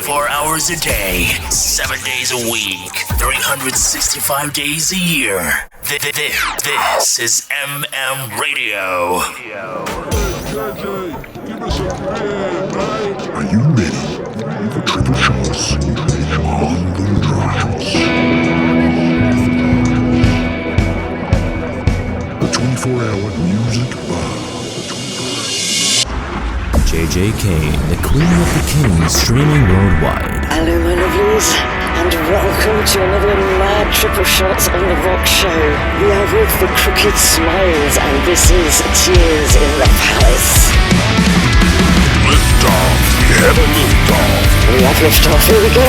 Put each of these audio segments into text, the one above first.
24 hours a day, 7 days a week, 365 days a year. This is MM Radio. Are you ready for triple shots on the drums? The 24-hour music bar. JJ Kane, the Queen of the Kings, streaming worldwide. Hello, my lovelies, and welcome to another mad triple shots on the rock show. We are with the Crooked Smiles, and this is Tears in the Palace. Lift off. We have a lift off. We have lift off. Here we go.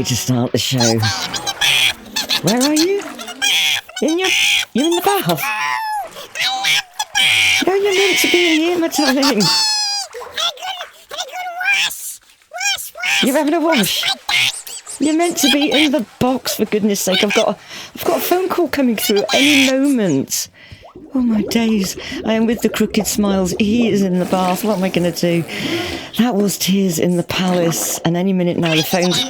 To start the show. Where are you? You're in the bath. No, you're meant to be in here, my darling. You're having a wash. You're meant to be in the box, for goodness sake. I've got a phone call coming through any moment. Oh my days. I am with the Crooked Smiles. He is in the bath. What am I going to do? That was Tears in the Palace. And any minute now the phone's...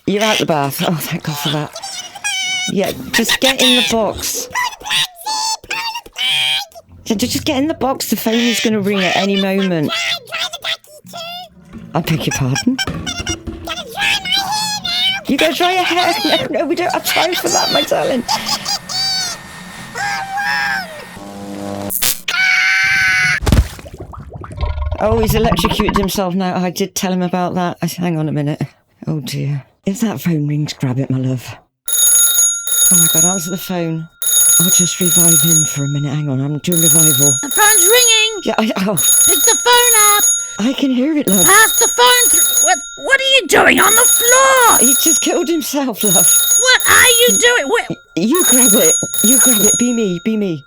You're out the bath. Oh, thank God for that. Yeah, just get in the box. Just get in the box. The phone is going to ring at any moment. I beg your pardon? You go dry your hair? No, we don't have time for that, my darling. Oh, he's electrocuted himself now. I did tell him about that. Hang on a minute. Oh dear. If that phone rings, grab it, my love. Oh my God, answer the phone. I'll just revive him for a minute. Hang on, I'm doing revival. The phone's ringing. Yeah, Pick the phone up. I can hear it, love. Pass the phone through. What are you doing on the floor? He just killed himself, love. What are you doing? You grab it. You grab it. Be me.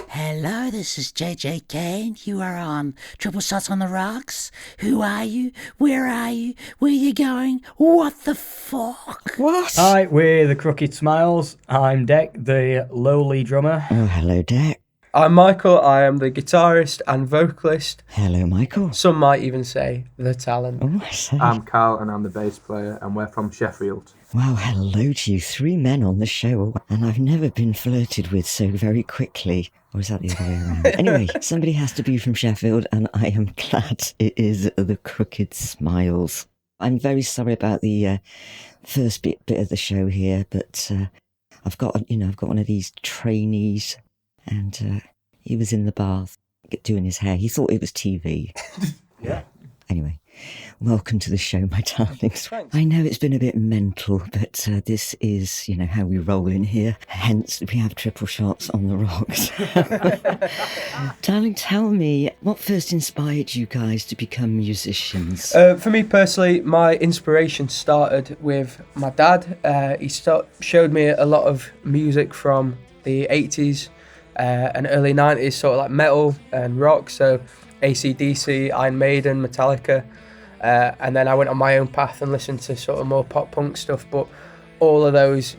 Hello, this is JJ Kane. You are on Triple Shots on the Rocks. Who are you? Where are you? Where you going? What the fuck? What? Hi, we're the Crooked Smiles. I'm Deck, the lowly drummer. Oh, hello, Deck. I'm Michael. I am the guitarist and vocalist. Hello, Michael. Some might even say the talent. Oh, I say. I'm Carl and I'm the bass player and we're from Sheffield. Wow, hello to you. 3 men on the show, and I've never been flirted with so very quickly. Or is that the other way around? Anyway, somebody has to be from Sheffield, and I am glad it is the Crooked Smiles. I'm very sorry about the first bit of the show here, but I've got one of these trainees, and he was in the bath doing his hair. He thought it was TV. Yeah. Anyway, welcome to the show, my darlings. Thanks. I know it's been a bit mental, but this is, how we roll in here. Hence, we have Triple Shots on the Rocks. Darling, tell me, what first inspired you guys to become musicians? For me personally, my inspiration started with my dad. He showed me a lot of music from the 80s and early 90s, sort of like metal and rock. So AC/DC, Iron Maiden, Metallica, and then I went on my own path and listened to sort of more pop punk stuff. But all of those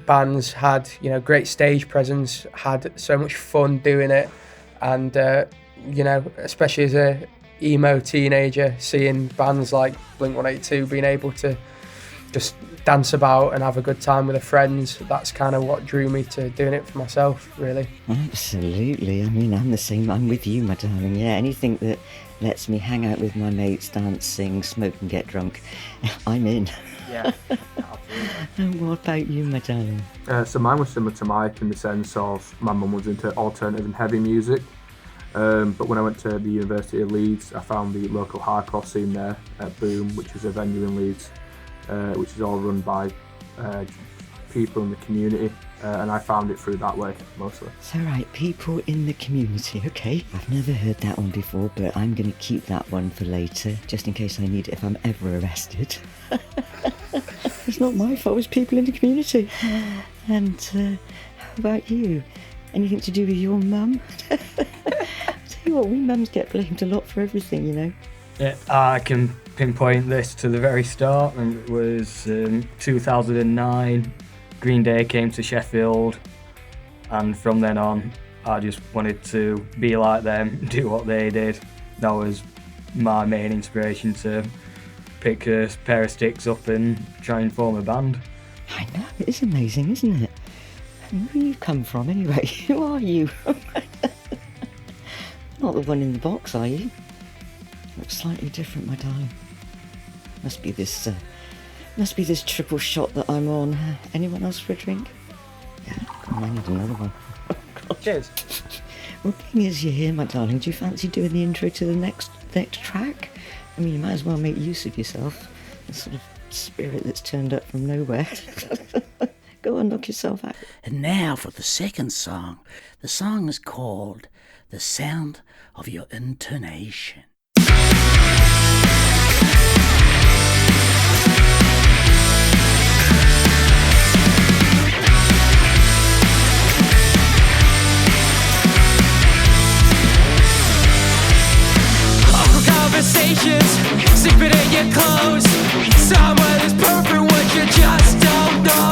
bands had, great stage presence, had so much fun doing it, and especially as a emo teenager, seeing bands like Blink-182 being able to just dance about and have a good time with the friends, that's kind of what drew me to doing it for myself, really. Absolutely. I mean, I'm the same. I'm with you, my darling. Yeah, anything that lets me hang out with my mates, dance, sing, smoke and get drunk, I'm in. Yeah, And what about you, my darling? so mine was similar to Mike in the sense of my mum was into alternative and heavy music. But when I went to the University of Leeds, I found the local hardcore scene there at Boom, which is a venue in Leeds, which is all run by people in the community, and I found it through that way mostly. So right, people in the community, okay. I've never heard that one before, but I'm going to keep that one for later, just in case I need it if I'm ever arrested. It's not my fault, it's people in the community. And how about you? Anything to do with your mum? I'll tell you what, we mums get blamed a lot for everything, Yeah, I can pinpoint this to the very start, and it was 2009. Green Day came to Sheffield, and from then on, I just wanted to be like them, do what they did. That was my main inspiration to pick a pair of sticks up and try and form a band. I know, it is amazing, isn't it? Where you come from, anyway? Who are you? Not the one in the box, are you? Looks slightly different, my darling. Must be this triple shot that I'm on. Anyone else for a drink? Yeah, come on, I need another one. Cheers. Well, being as you're here, my darling, do you fancy doing the intro to the next track? I mean, you might as well make use of yourself. The sort of spirit that's turned up from nowhere. Go on, knock yourself out. And now for the second song. The song is called The Sound of Your Intonation. Conversations, sipping in your clothes. Somewhere that's perfect, what you just don't know.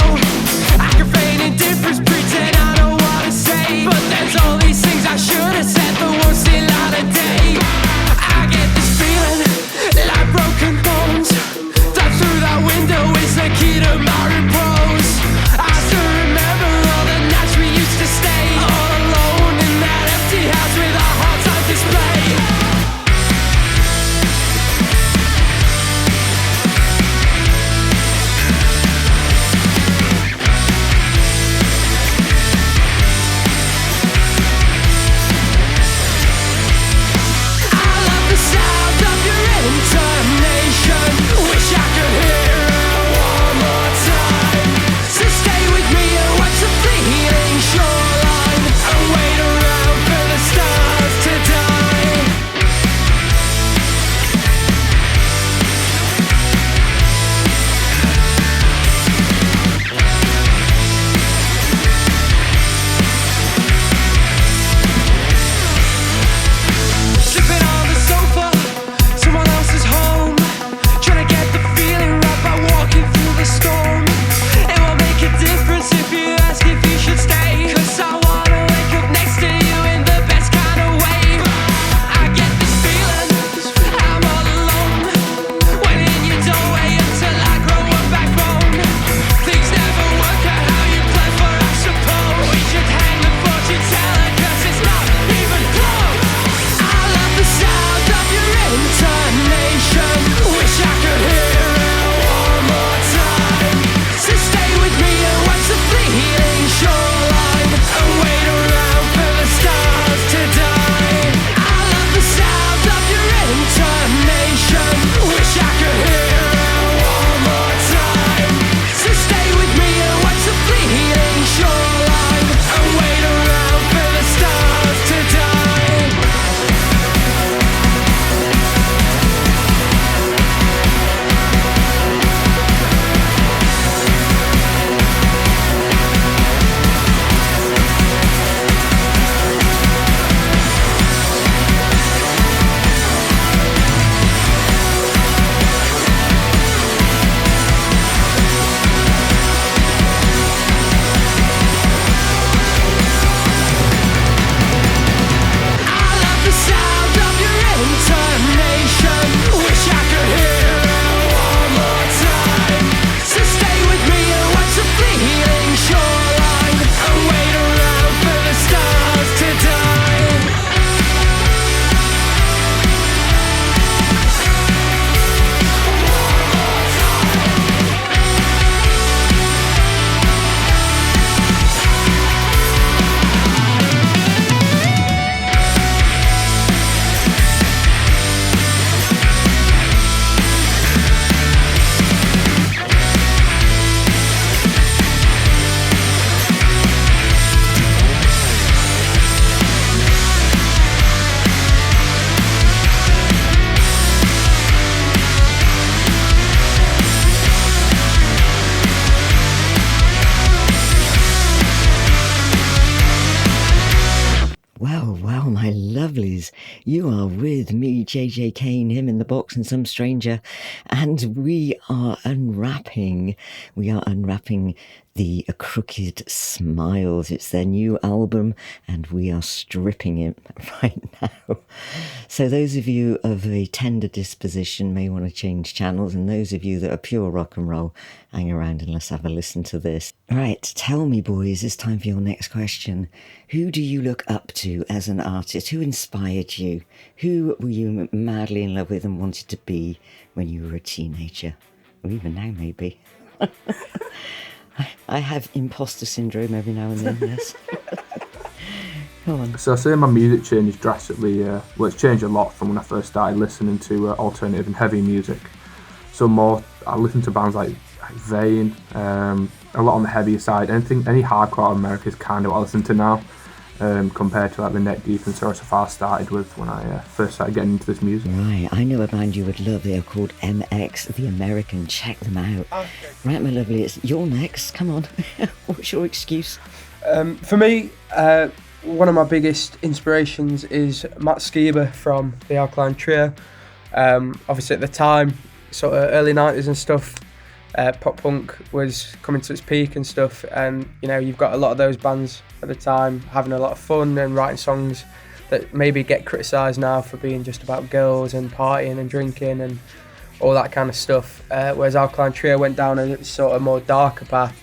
I can feign indifference, pretend I don't wanna say, but there's all these things I should have said that won't see light of day. I Well, my lovelies, you are with me, JJ Kane, him in the box and some stranger, and we are unwrapping the Crooked Smiles. It's their new album, and we are stripping it right now. So those of you of a tender disposition may want to change channels, and those of you that are pure rock and roll, hang around and let's have a listen to this. Right, tell me, boys, it's time for your next question. Who do you look up to as an artist? Who inspired you? Who were you madly in love with and wanted to be when you were a teenager? Or even now, maybe. I have imposter syndrome every now and then, yes. Go on. So I say my music changed drastically. Well, it's changed a lot from when I first started listening to alternative and heavy music. So I listen to bands like Vane, a lot on the heavier side. Any hardcore out of America is kind of what I listen to now, compared to like the Neck Deep and Source of Far started with when I first started getting into this music. Right, I know a band you would love. They are called MX The American. Check them out. Okay. Right, my lovely, it's your next. Come on. What's your excuse? For me, one of my biggest inspirations is Matt Skiba from the Alkaline Trio. Obviously at the time, sort of early 90s and stuff, pop punk was coming to its peak and stuff, and you know, you've got a lot of those bands at the time having a lot of fun and writing songs that maybe get criticised now for being just about girls and partying and drinking and all that kind of stuff, whereas Alkaline Trio went down a sort of more darker path,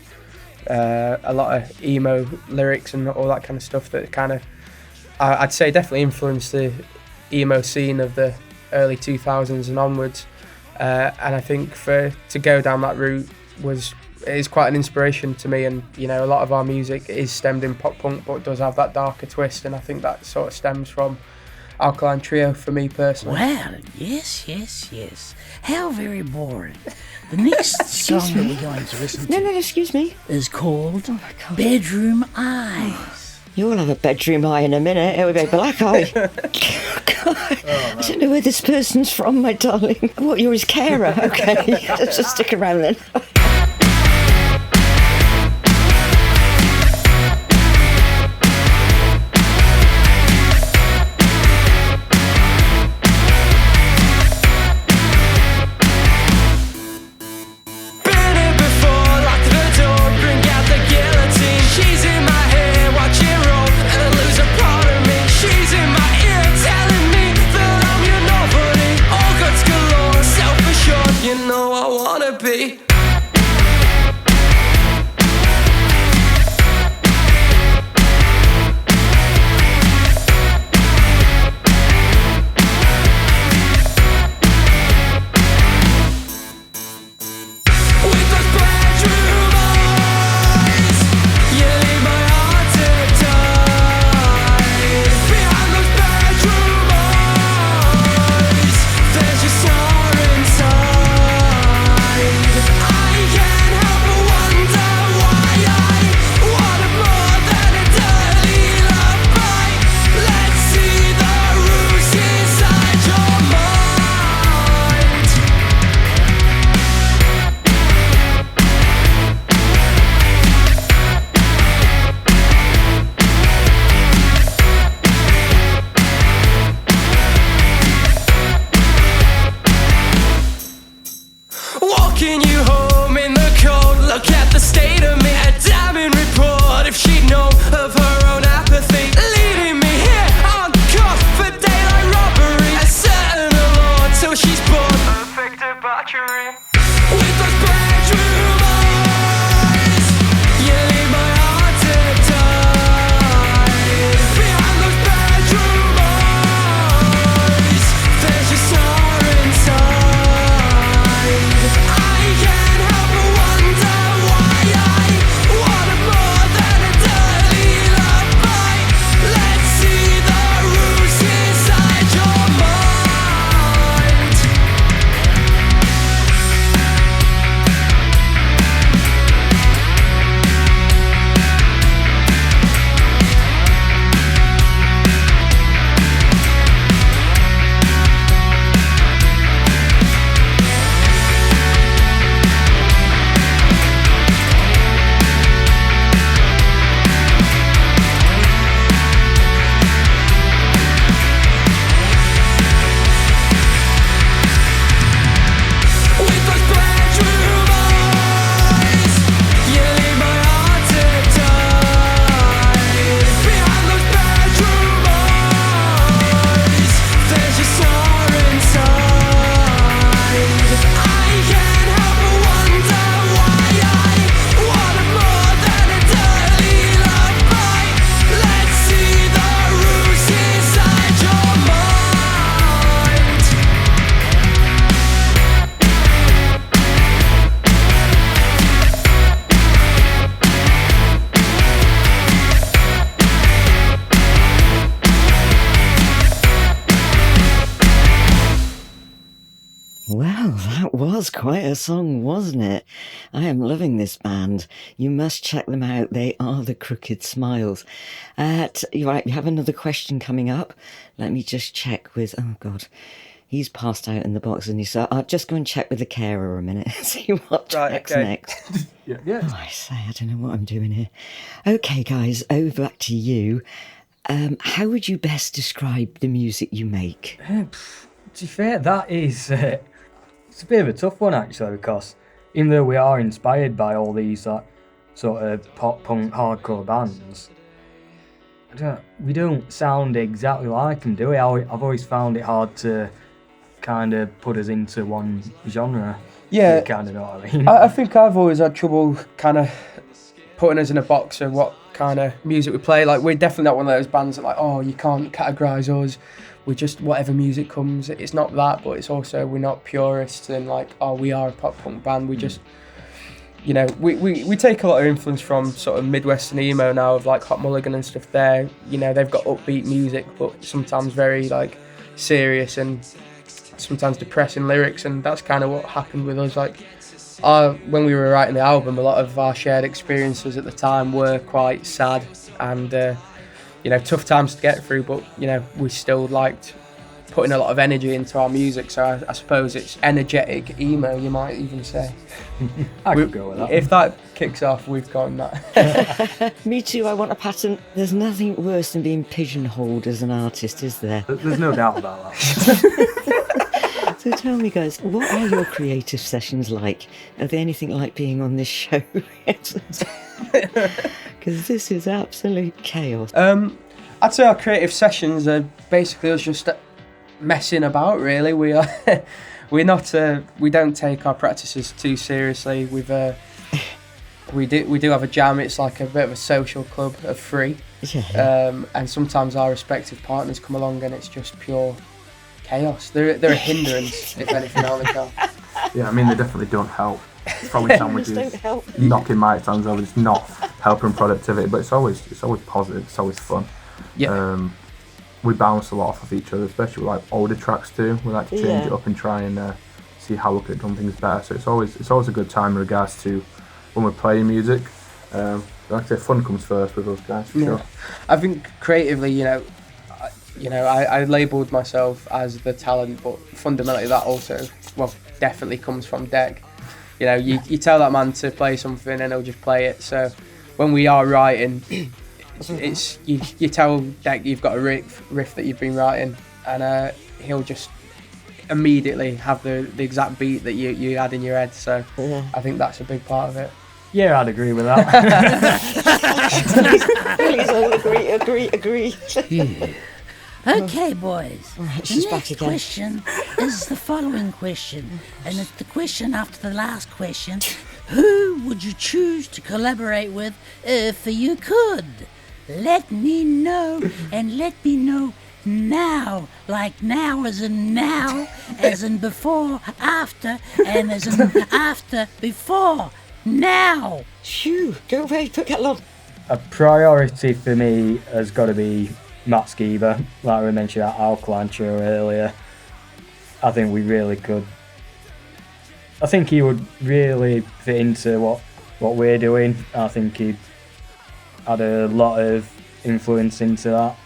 a lot of emo lyrics and all that kind of stuff that kind of, I'd say, definitely influenced the emo scene of the early 2000s and onwards. And I think to go down that route is quite an inspiration to me, and you know, a lot of our music is stemmed in pop punk but does have that darker twist, and I think that sort of stems from Alkaline Trio for me personally. Well, yes. How very boring. The next song that we're going to listen to excuse me. is called Bedroom Eyes. You'll have a bedroom eye in a minute. It'll be a black eye. God, I don't know where this person's from, my darling. What, you're his carer? Okay, let's just stick around then. You know I wanna be Well, that was quite a song, wasn't it? I am loving this band. You must check them out. They are the Crooked Smiles. Right, we have another question coming up. Let me just check with... Oh, God. He's passed out in the box, isn't he? So I'll just go and check with the carer a minute. See what track's next. Yeah. Oh, I say, I don't know what I'm doing here. Okay, guys, over back to you. How would you best describe the music you make? To be fair, that is... it's a bit of a tough one, actually, because even though we are inspired by all these sort of pop, punk, hardcore bands, we don't sound exactly like them, do we? I've always found it hard to kind of put us into one genre. Yeah. You kind of know what I mean. I think I've always had trouble kind of putting us in a box of what kind of music we play. Like, we're definitely not one of those bands that like, oh, you can't categorise us. We're just whatever music comes. It's not that, but it's also we're not purists and like, oh, we are a pop punk band. We just, you know, we take a lot of influence from sort of Midwestern emo now of like Hot Mulligan and stuff there. You know, they've got upbeat music, but sometimes very like serious and sometimes depressing lyrics, and that's kind of what happened with us. Like, when we were writing the album, a lot of our shared experiences at the time were quite sad and you know, tough times to get through, but you know, we still liked putting a lot of energy into our music, so I suppose it's energetic emo, you might even say. I could go with that. If that kicks off, we've gone that. Me too, I want a patent. There's nothing worse than being pigeonholed as an artist, is there? There's no doubt about that. So tell me, guys, what are your creative sessions like? Are they anything like being on this show? Because this is absolute chaos. I'd say our creative sessions are basically us just messing about, really. We are, we don't take our practices too seriously. We do have a jam. It's like a bit of a social club of three. Yeah. And sometimes our respective partners come along and it's just pure chaos. They're a hindrance, if anything, aren't they? Yeah, I mean, they definitely don't help. Throwing sandwiches, don't help. knocking mic stands over, it's not helping productivity, but it's always positive, it's always fun. Yeah. We bounce a lot off of each other, especially with like older tracks too. We like to change it up and try and see how we could have done things better. So it's always a good time in regards to when we're playing music. Like I say, fun comes first with those guys for sure. I think creatively, I labelled myself as the talent, but fundamentally that also, definitely comes from Deck. You know, you tell that man to play something and he'll just play it. So when we are writing, it's you tell Deck you've got a riff that you've been writing, and he'll just immediately have the exact beat that you had in your head. So I think that's a big part of it. Yeah, I'd agree with that. Please all agree. Yeah. Okay, boys. She's The back next again. question is the following question, and it's the question after the last question. Who would you choose to collaborate with if you could? Let me know, and let me know now. Like now as in now, as in before, after, and as in after, before, now. Phew, go away, put that on. A priority for me has got to be Matt Skiba, like we mentioned that Alkaline Trio earlier. I think we really could. I think he would really fit into what we're doing. I think he had a lot of influence into that.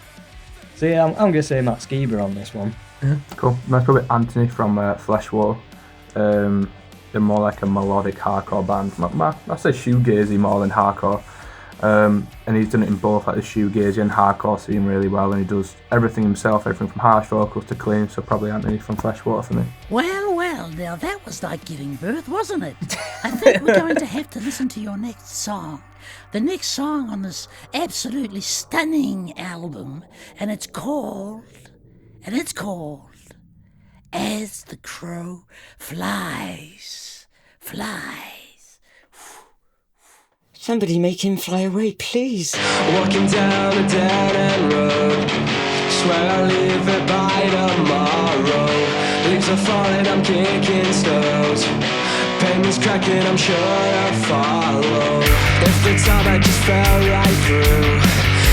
So yeah, I'm going to say Matt Skiba on this one. Yeah, cool. Mine's probably Anthony from Fleshwater. They're more like a melodic hardcore band. I say shoegazy more than hardcore. And he's done it in both like the shoegazy and hardcore scene really well, and he does everything himself, everything from harsh vocals to clean, so probably Anthony from Fleshwater for me. Well, now that was like giving birth, wasn't it? I think we're going to have to listen to your next song. The next song on this absolutely stunning album, and it's called As the Crow Flies. Somebody make him fly away, please. Walking down a dead-end road, swear I'll leave it by tomorrow. Leaves are falling, I'm kicking stones. Pavement's cracking, I'm sure I'll follow. If the time I just fell right through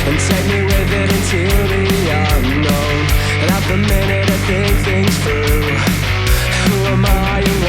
and take me with it into the unknown. And at the minute I think things through. Who am I and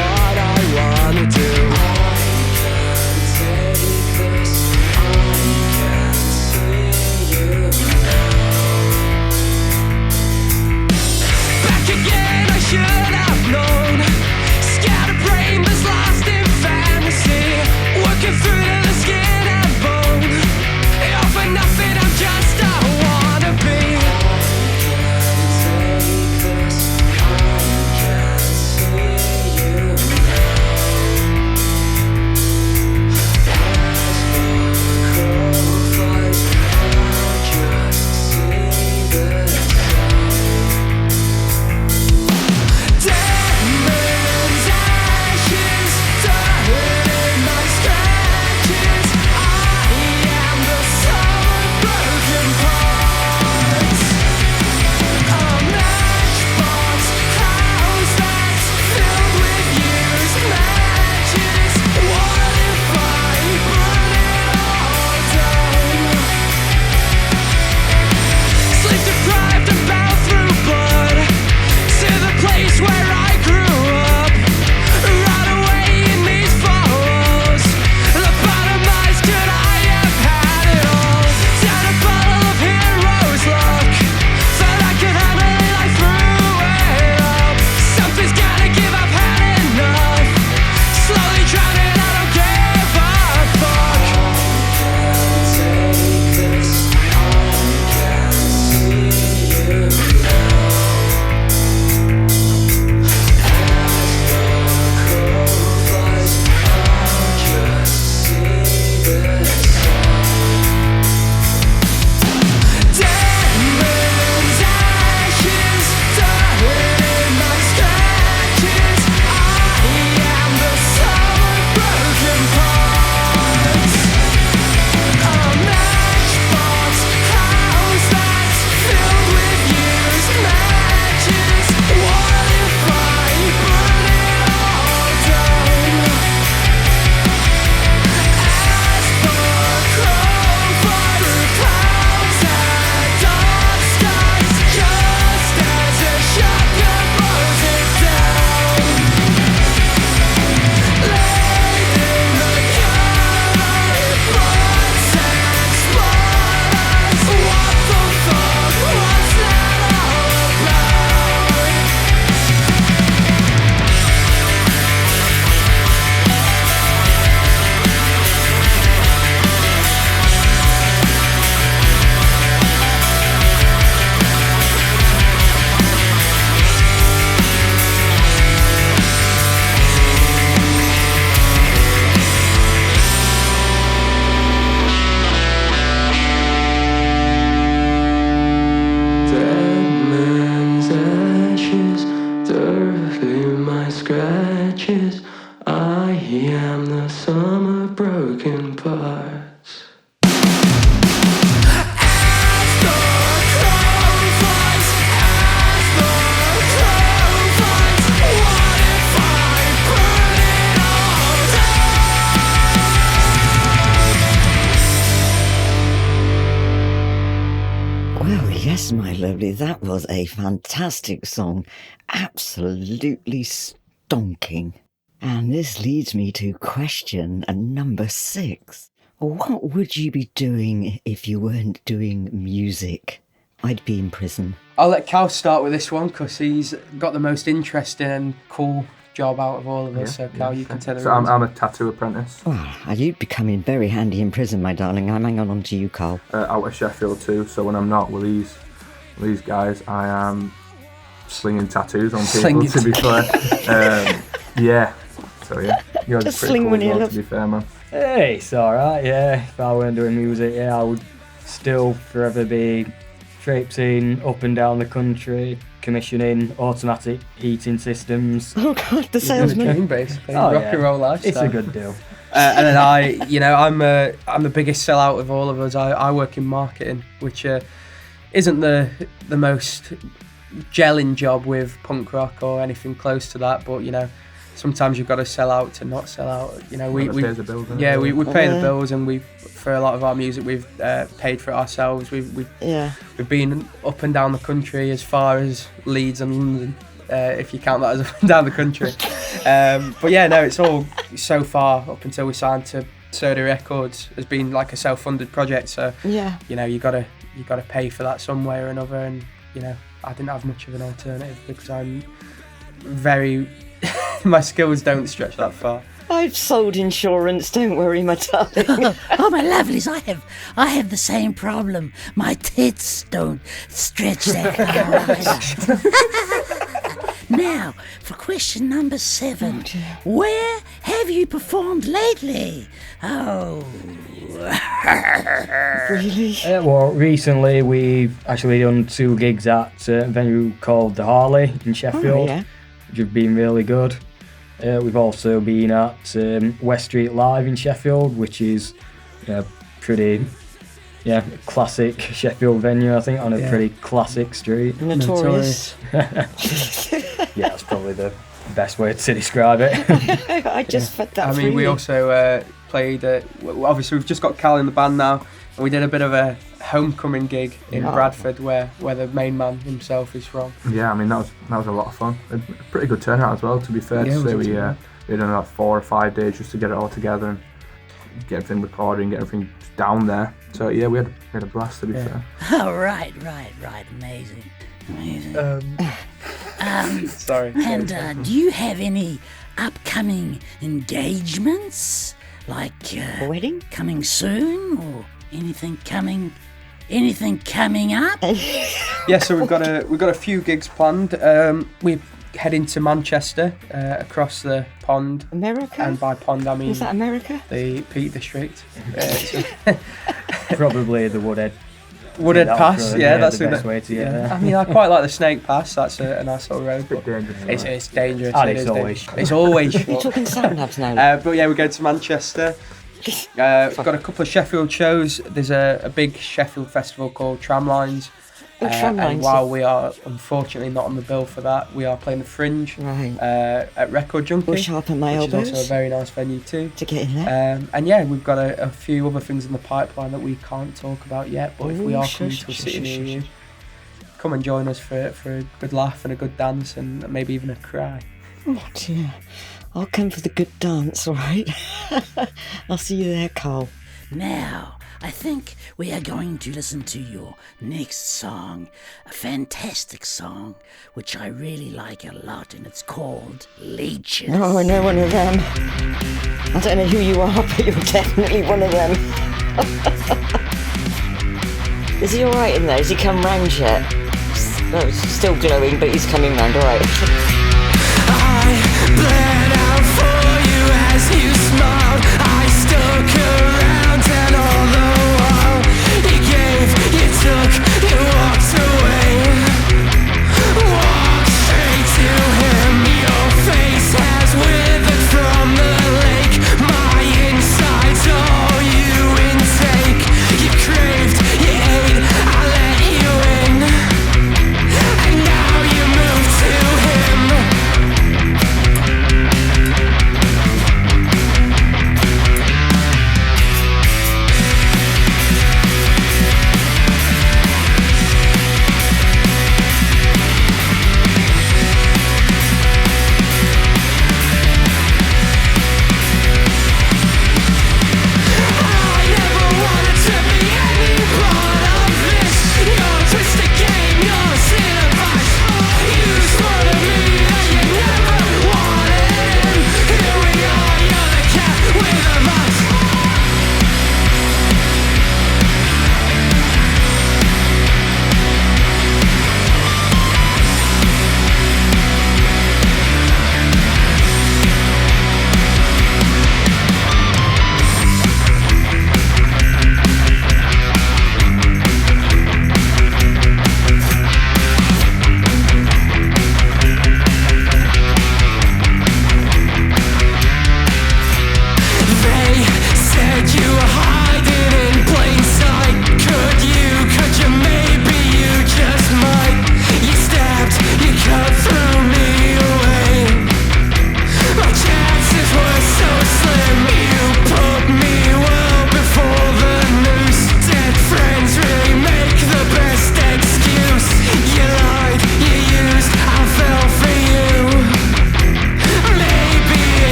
Yes, my lovely, that was a fantastic song. Absolutely stonking. And this leads me to question number 6. What would you be doing if you weren't doing music? I'd be in prison. I'll let Cal start with this one because he's got the most interesting and cool job out of all of us. So Cal, you can tell So I'm a tattoo apprentice. Well, you'd be coming very handy in prison, my darling. I'm hanging on to you, Carl. Out of Sheffield too. So when I'm not with these guys, I am slinging tattoos on people. To be fair, yeah. So yeah, you're Just pretty sling cool one as well, up. to be fair, man. Hey, it's alright, yeah. If I weren't doing music, yeah, I would still forever be traipsing up and down the country, commissioning automatic heating systems. Oh God, the salesman. Basically, Oh, rock yeah. and roll lifestyle. It's a good deal. And then I'm the biggest sellout of all of us. I work in marketing, which isn't the most gelling job with punk rock or anything close to that. But sometimes you've got to sell out to not sell out. We Pay the bills, we pay the bills, and for a lot of our music we've paid for it ourselves. We've been up and down the country as far as Leeds and London, if you count that as up and down the country. But yeah, no, it's all so far up until we signed to Soda Records has been like a self-funded project. So Yeah. you gotta pay for that some way or another, and I didn't have much of an alternative because I'm very my skills don't stretch that far. I've sold insurance, don't worry, my darling. Oh, my lovelies, I have the same problem. My tits don't stretch that far either. Now, for question number 7. Where have you performed lately? Oh. Really? Well, recently we've actually done 2 gigs at a venue called the Harley in Sheffield, which have been really good. We've also been at West Street Live in Sheffield, which is pretty classic Sheffield venue, I think, on a pretty classic street. Notorious. Yeah, that's probably the best way to describe it. I just fed that. I mean, we also played. Obviously, we've just got Cal in the band now, and we did a bit of a homecoming gig in Bradford, where the main man himself is from. Yeah, I mean that was a lot of fun. A pretty good turnout as well. To be fair, to say we done about 4 or 5 days just to get it all together and get everything recorded, get everything down there. So yeah, we had a blast. To be fair. Oh, right, amazing. Sorry. And do you have any upcoming engagements, like A wedding? coming soon, or anything coming up? Yeah, so we've got a few gigs planned. We're heading to Manchester, across the pond. America? And by pond I mean Is that America? the Peak District. Probably the Woodhead Pass, that's the best way to get there. I mean, I quite like the Snake Pass. That's a nice little road. But Dangerous. it's dangerous. And it it's is always dangerous. It's always You're short. talking sound labs now. But yeah, we're going to Manchester. We've got a couple of Sheffield shows. There's a big Sheffield festival called Tramlines. Tramlines. And while we are unfortunately not on the bill for that, we are playing the Fringe at Record Junkie, We'll sharpen my which is elbows also a very nice venue too. to get in there. And yeah, we've got a few other things in the pipeline that we can't talk about yet, but if we Ooh, are shush, coming to a shush, city shush, near you, shush. come and join us for a good laugh and a good dance and maybe even a cry. Oh dear. I'll come for the good dance, all right? I'll see you there, Carl. Now, I think we are going to listen to your next song, a fantastic song, which I really like a lot, and it's called Leeches. Oh, I know one of them. I don't know who you are, but you're definitely one of them. Is he all right in there? Has he come round yet? No, it's still glowing, but he's coming round, all right. I bled out for you as you smiled. I stuck around and all the while you gave, you took, you walked away. Walked straight to him. Your face has withered from the lake. My insides, all you intake. You craved, you ate, I let you in. And now you move to him.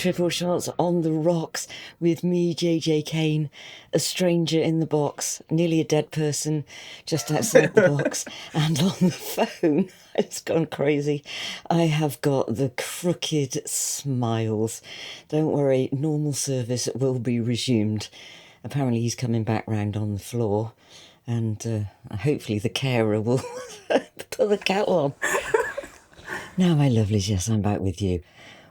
Triple Shots on the Rocks with me, JJ Kane, a stranger in the box, nearly a dead person just outside the box, and on the phone, it's gone crazy, I have got the Crooked Smiles. Don't worry, normal service will be resumed. Apparently he's coming back round on the floor, and hopefully the carer will put the kettle on. Now, my lovelies, yes, I'm back with you.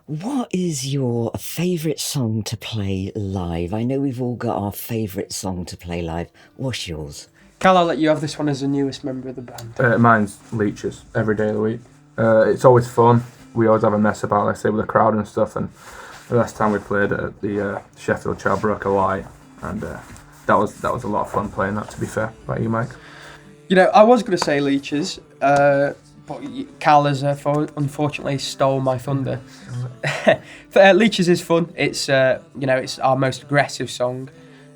What is your favourite song to play live? I know we've all got our favourite song to play live. What's yours? Cal, I'll let you have this one as the newest member of the band. Mine's Leeches, every day of the week. It's always fun. We always have a mess about, let's say, with the crowd and stuff. And the last time we played at the Sheffield Child broke a light, and that was a lot of fun playing that, to be fair. About you, Mike? You know, I was going to say Leeches, but Cal has unfortunately stole my thunder. Leeches is fun. It's it's our most aggressive song,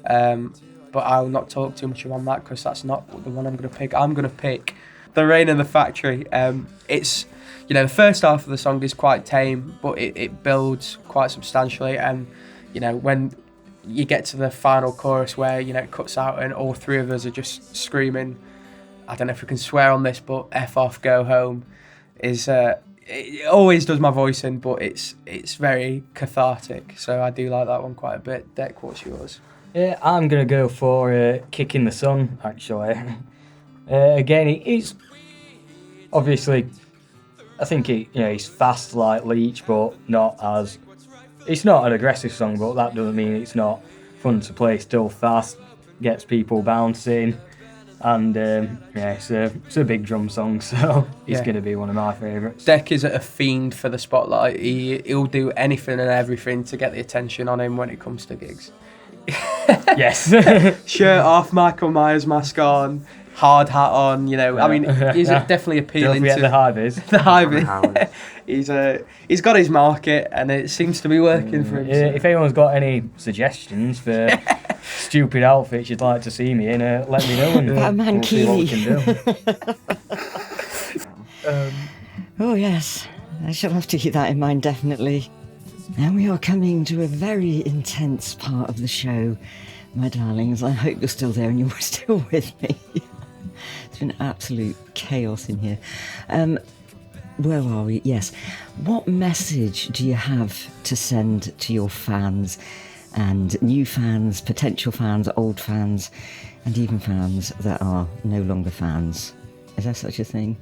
but I'll not talk too much about that because that's not the one I'm going to pick. I'm going to pick The Rain in the Factory. It's the first half of the song is quite tame, but it builds quite substantially, and when you get to the final chorus where it cuts out and all three of us are just screaming, I don't know if we can swear on this, but F off, go home, is it always does my voice in, but it's very cathartic. So I do like that one quite a bit. Dec, what's yours? Yeah, I'm going to go for Kick in the Sun, actually. Again, it's obviously, I think it's fast like Leech, but not as... It's not an aggressive song, but that doesn't mean it's not fun to play. Still fast, gets people bouncing. And it's a big drum song, so it's going to be one of my favourites. Dec is a fiend for the spotlight. He'll do anything and everything to get the attention on him when it comes to gigs. Yes. Shirt off, Michael Myers mask on, hard hat on. I mean, he's definitely appealing to the Hive-Is. The Hive-Is. He's got his market, and it seems to be working for him. Yeah, if anyone's got any suggestions for stupid outfits you'd like to see me in, let me know, and we'll see what we can do. Oh yes, I shall have to keep that in mind, definitely. And we are coming to a very intense part of the show, my darlings. I hope you're still there and you're still with me. It's been absolute chaos in here. Where are we? Yes. What message do you have to send to your fans, and new fans, potential fans, old fans, and even fans that are no longer fans? Is there such a thing?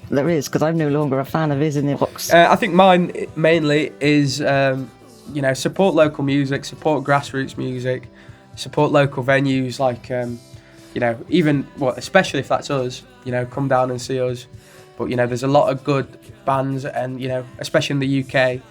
There is, because I'm no longer a fan of his in the box. I think mine mainly is, support local music, support grassroots music, support local venues like, especially if that's us, come down and see us. But, there's a lot of good bands and, especially in the UK,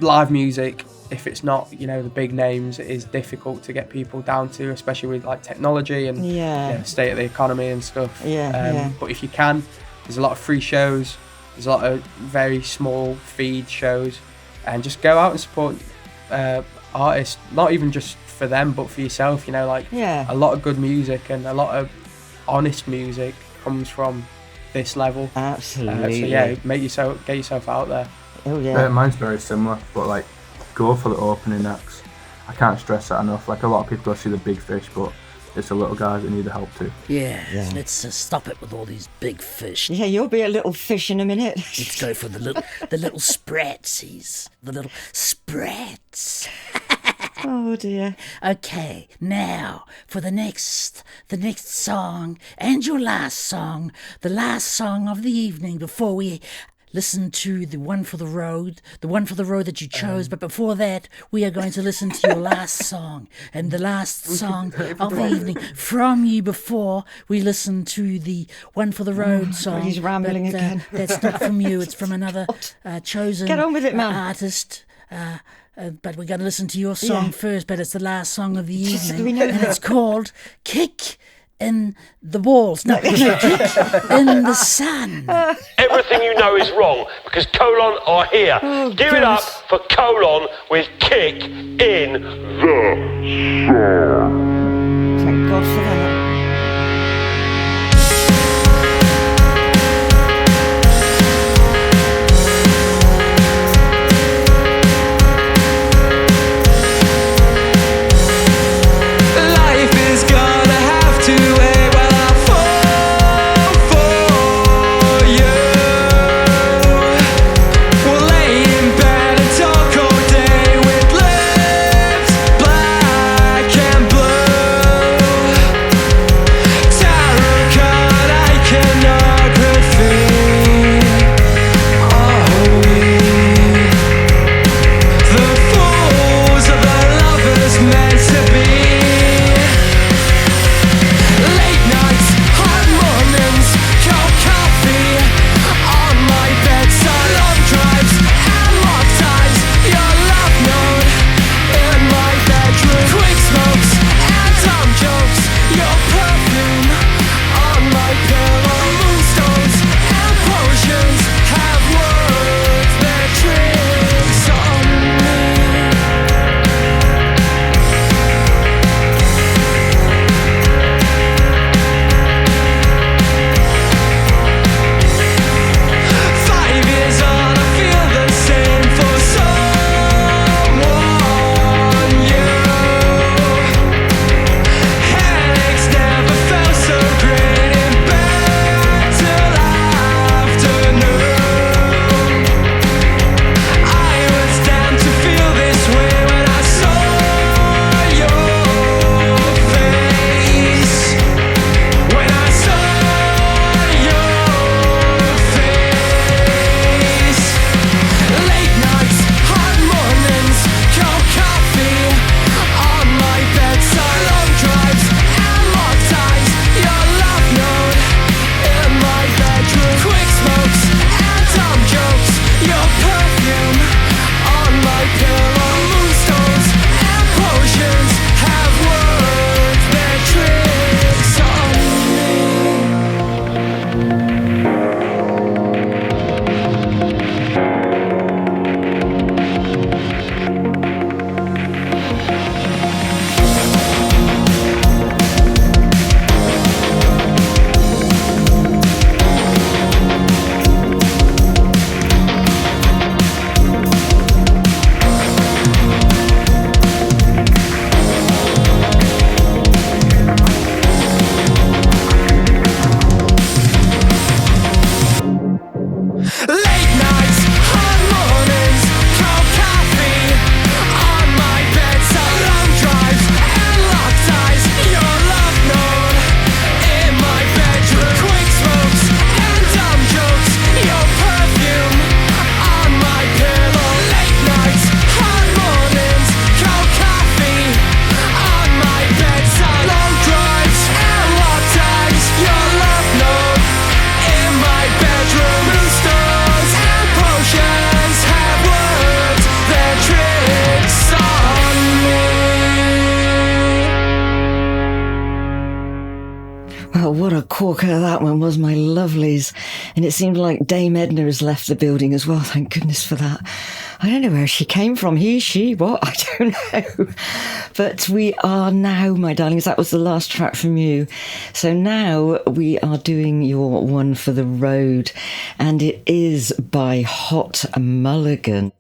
live music, if it's not, the big names, it is difficult to get people down to, especially with like technology and state of the economy and stuff. But if you can, there's a lot of free shows, there's a lot of very small feed shows, and just go out and support artists, not even just for them, but for yourself. A lot of good music and a lot of honest music comes from this level. Absolutely. Get yourself out there. Oh yeah. Mine's very similar, but go for the opening acts. I can't stress that enough. A lot of people go see the big fish, but it's the little guys that need the help too. Yeah. Let's stop it with all these big fish. Yeah, you'll be a little fish in a minute. Let's go for the little spreadsies. The little spreads. Oh dear. Okay, now for the next song and your last song, the last song of the evening before we listen to the one for the road that you chose. But before that, we are going to listen to your last song, and the last song of the evening from you before we listen to the one for the road song. He's rambling again. That's not from you; it's from another chosen Get on with it, man. artist. But we're going to listen to your song first, but it's the last song of the evening. We know and that. it's called Kick in the Balls. No, Kick in the Sun. Everything you know is wrong because Colon are here. Give it up for Colon with Kick in the Sun. Thank God for that. what a corker that one was, my lovelies. And it seemed like Dame Edna has left the building as well. Thank goodness for that. I don't know where she came from. He, she, what? I don't know. But we are now, my darlings, that was the last track from you. So now we are doing your one for the road. And it is by Hot Mulligan.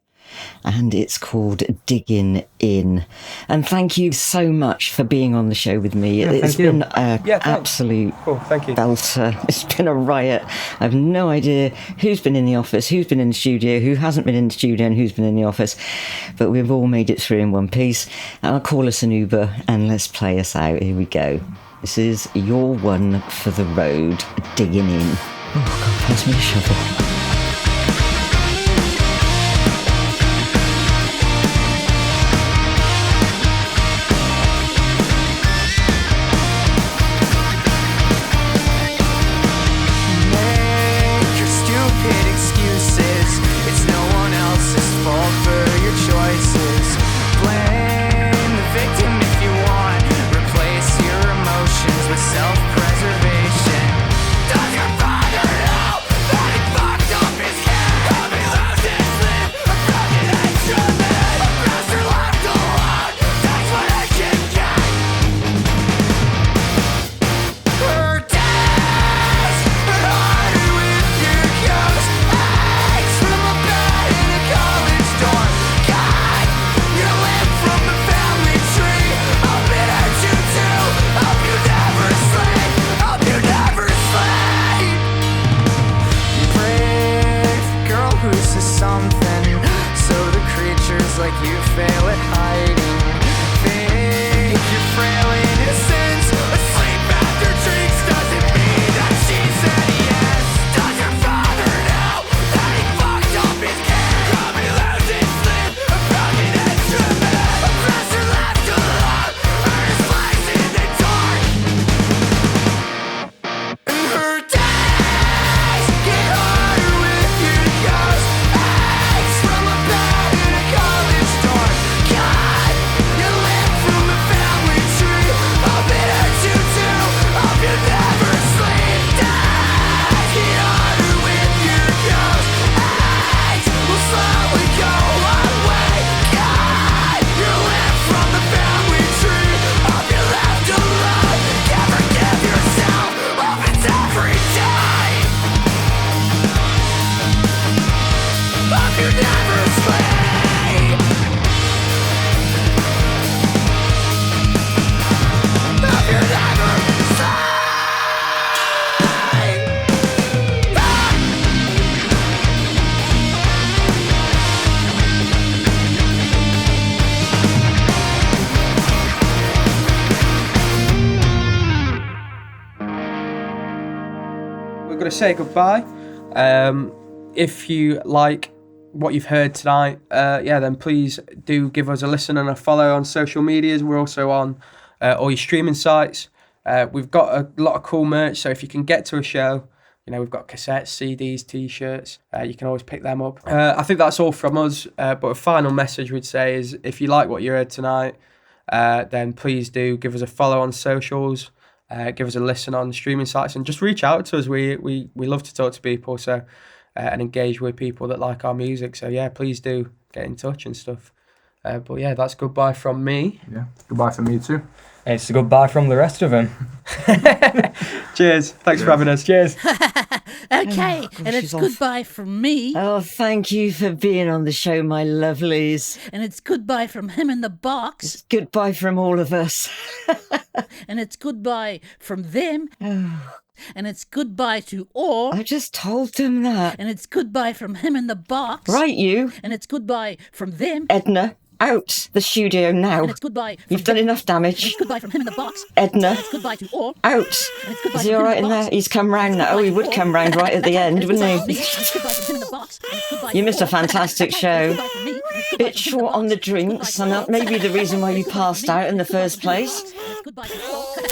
And it's called Digging In. And thank you so much for being on the show with me. It's been an absolute belter. It's been a riot. I have no idea who's been in the office, who's been in the studio, who hasn't been in the studio, and who's been in the office. But we've all made it through in one piece. I'll call us an Uber and let's play us out. Here we go. This is your one for the road, Digging In. Oh, God, pass me a shovel. Self-preservation. Does your father know that he fucked up his kid? He'll be losing sleep, a broken instrument. A master left alone, takes what I can get. Her days are harder with your ghost eggs from a bed in a college dorm. God, you live from the family tree. I've been hurt you too. Hope you never sleep. Hope you never sleep. Brave girl who's a something. So the creatures like you fail at hiding. Fake your frail innocence. Asleep after drinks doesn't mean that she said yes. Does your father know that he fucked up his kid? He'll be losing sleep, a broken instrument. A master left alone, earnest lies in the dark. And her days get harder with your ghost eggs from a bed in a college dorm. God, you live from the family tree. Hope it hurts you too. Hope you never sleep. Days get harder with your ghost eggs. Will slowly go away. God, you live from the family tree. Hope you're left alone. Can't forgive yourself. Hope it's every day. Hope you never sleep. Hope you never sleep. We're going to say goodbye. If you like what you've heard tonight, then please do give us a listen and a follow on social medias. We're also on all your streaming sites. We've got a lot of cool merch, so if you can get to a show, we've got cassettes, CDs, T-shirts. You can always pick them up. I think that's all from us. But a final message we'd say is, if you like what you heard tonight, then please do give us a follow on socials. Give us a listen on the streaming sites and just reach out to us. We love to talk to people and engage with people that like our music. So yeah, please do get in touch and stuff. But yeah, that's goodbye from me. Yeah, goodbye from me too. It's a goodbye from the rest of them. Cheers. Thanks for having us. Cheers. Okay, and it's goodbye from me. Oh, thank you for being on the show, my lovelies. And it's goodbye from him in the box. It's goodbye from all of us. And it's goodbye from them. And it's goodbye to all. I just told them that. And it's goodbye from him in the box. Right, you. And it's goodbye from them. Edna, out the studio now. And it's goodbye. You've done enough damage. And it's goodbye from him in the box. Edna. And it's goodbye to all. Out. And it's goodbye Is he all right in there? He's come round now. Oh, he would come round right at the end, wouldn't he? You missed a fantastic show. Bit short on the drinks, and that may be the reason why you passed out in the first place.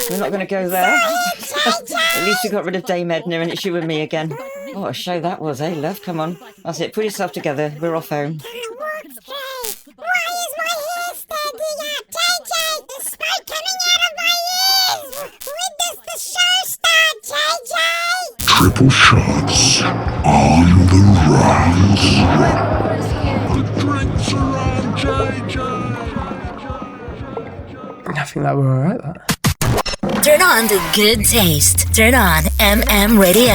We're not going to go there. At least we got rid of Dame Edna and it's you and me again. What a show that was, eh, love? Come on. That's it. Put yourself together. We're off home. Why is my hair standing up? JJ, the smoke coming out of my ears! When does the show start, triple shots on the rocks. The drinks are on JJ. I think that were alright, that. Turn on the good taste. Turn on MM Radio.